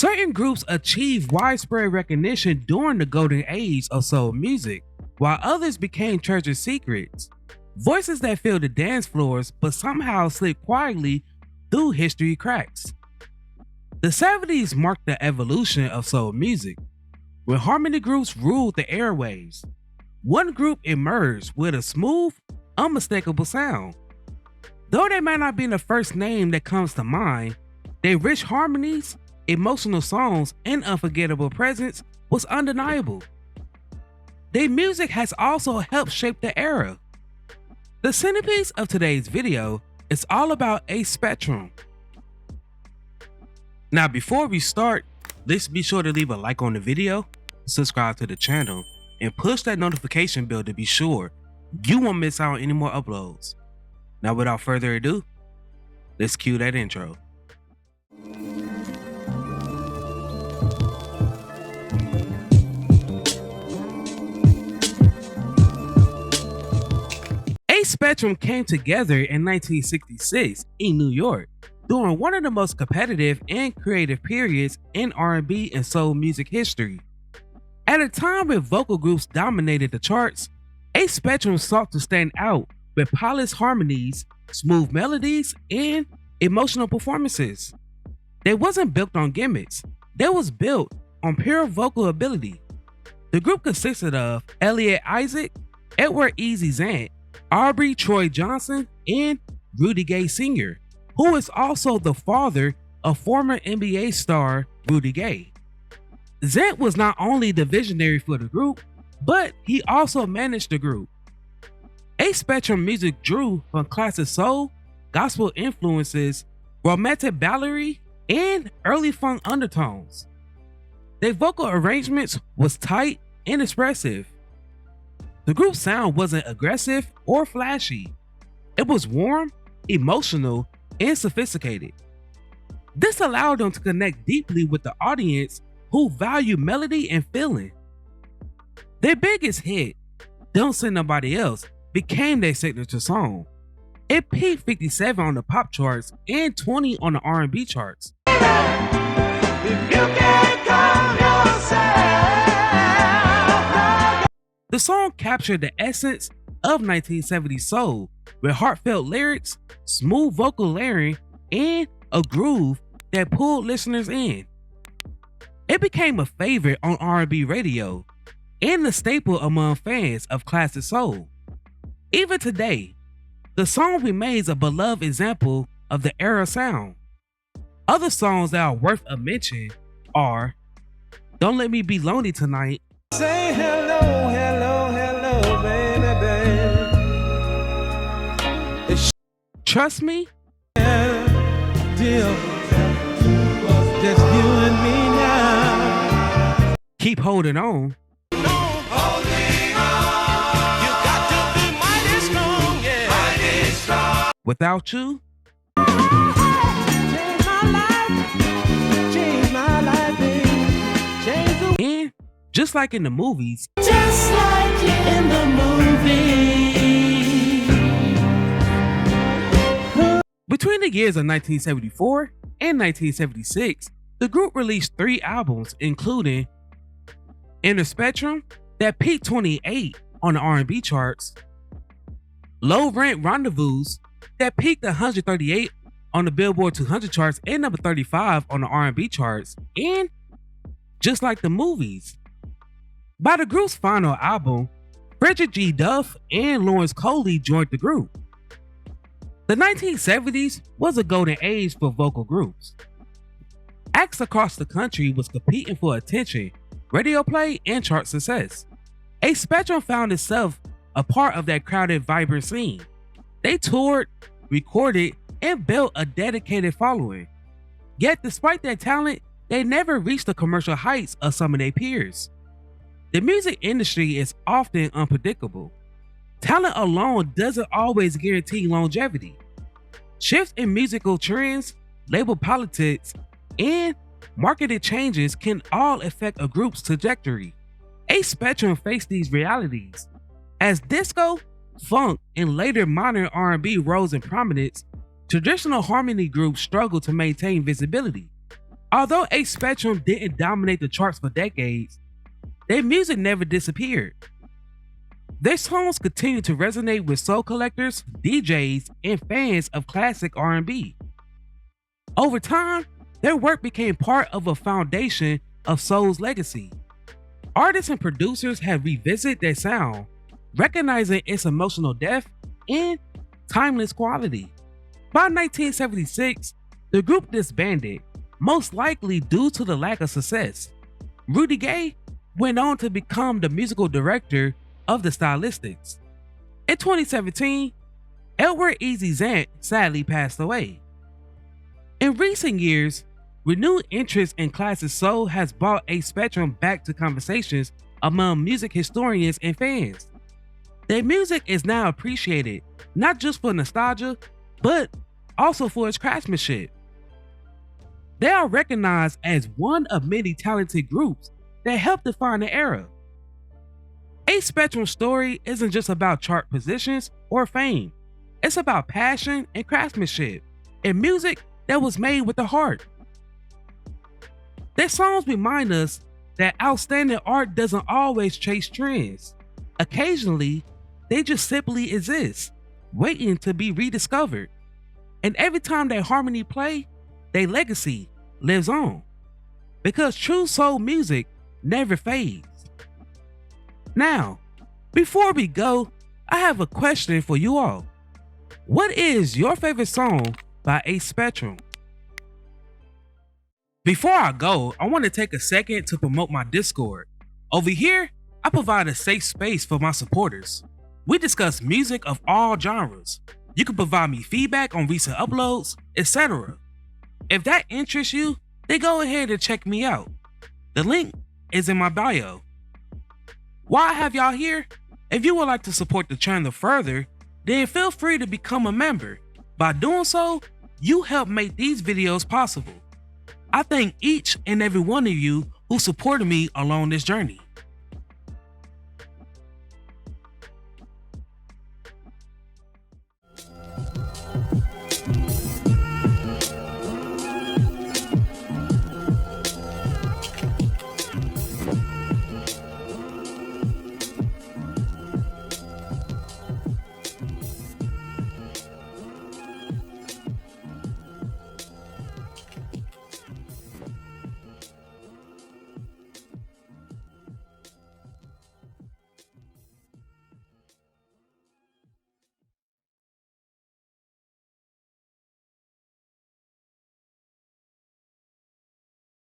Certain groups achieved widespread recognition during the golden age of soul music, while others became treasured secrets. Voices that filled the dance floors but somehow slipped quietly through history cracks. The 70s marked the evolution of soul music, when harmony groups ruled the airwaves. One group emerged with a smooth, unmistakable sound. Though they might not be the first name that comes to mind, their rich harmonies, emotional songs, and unforgettable presence was undeniable. Their music has also helped shape the era. The centerpiece of today's video is all about A Spectrum. Now before we start, let's be sure to leave a like on the video, subscribe to the channel, and push that notification bell to be sure you won't miss out on any more uploads. Now without further ado, let's cue that intro. A Spectrum came together in 1966 in New York during one of the most competitive and creative periods in R&B and soul music history. At a time when vocal groups dominated the charts, A Spectrum sought to stand out with polished harmonies, smooth melodies, and emotional performances. They wasn't built on gimmicks, they was built on pure vocal ability. The group consisted of Elliot Isaac, Edward Easy Zant, Aubrey Troy Johnson, and Rudy Gay Sr., who is also the father of former NBA star Rudy Gay. Zant was not only the visionary for the group, but he also managed the group. A Spectrum music drew from classic soul, gospel influences, romantic balladry, and early funk undertones. Their vocal arrangements was tight and expressive. The group's sound wasn't aggressive or flashy. It was warm, emotional, and sophisticated. This allowed them to connect deeply with the audience who value melody and feeling. Their biggest hit, Don't Send Nobody Else, became their signature song. It peaked 57 on the pop charts and 20 on the R&B charts. The song captured the essence of 1970s soul with heartfelt lyrics, smooth vocal layering, and a groove that pulled listeners in. It became a favorite on R&B radio and a staple among fans of classic soul. Even today, the song remains a beloved example of the era sound. Other songs that are worth a mention are Don't Let Me Be Lonely Tonight, Say hello, hello, hello, baby, baby. Trust Me, Deal, just you and me now. Keep Holding On, Without You, Change my life, baby. Change the and Just Like in the Movies, just like in the movie. Between the years of 1974 and 1976, the group released 3 albums, including Inner Spectrum, that peaked 28 on the R&B charts, Low Rent Rendezvous, that peaked 138 on the Billboard 200 charts and number 35 on the R&B charts, and Just Like the Movies. By the group's final album, Frederick G. Duff and Lawrence Coley joined the group. The 1970s was a golden age for vocal groups. Acts across the country was competing for attention, radio play, and chart success. A Spectrum found itself a part of that crowded, vibrant scene. They toured, recorded, and built a dedicated following. Yet despite their talent, they never reached the commercial heights of some of their peers. The music industry is often unpredictable. Talent alone doesn't always guarantee longevity. Shifts in musical trends, label politics, and marketed changes can all affect a group's trajectory. A Spectrum faced these realities. As disco, funk, and later modern R&B rose in prominence, traditional harmony groups struggled to maintain visibility. Although A Spectrum didn't dominate the charts for decades, their music never disappeared. Their songs continue to resonate with soul collectors, DJs, and fans of classic R&B. Over time, their work became part of a foundation of soul's legacy. Artists and producers have revisited their sound, recognizing its emotional depth and timeless quality. By 1976, the group disbanded, most likely due to the lack of success. Rudy Gay went on to become the musical director of the Stylistics. In 2017, Edward Easy Zant sadly passed away. In recent years, renewed interest in classic soul has brought A Spectrum back to conversations among music historians and fans. Their music is now appreciated not just for nostalgia, but also for its craftsmanship. They are recognized as one of many talented groups that helped define the era. A Spectrum's story isn't just about chart positions or fame. It's about passion and craftsmanship and music that was made with the heart. Their songs remind us that outstanding art doesn't always chase trends. Occasionally, they just simply exist, waiting to be rediscovered. And every time their harmony play, their legacy lives on. Because true soul music never fades. Now, before we go, I have a question for you all. What is your favorite song by A Spectrum? Before I go, I want to take a second to promote my Discord. Over here, I provide a safe space for my supporters. We discuss music of all genres. You can provide me feedback on recent uploads, etc. If that interests you, then go ahead and check me out. The link is in my bio. While I have y'all here, if you would like to support the channel further, then feel free to become a member. By doing so, you help make these videos possible. I thank each and every one of you who supported me along this journey.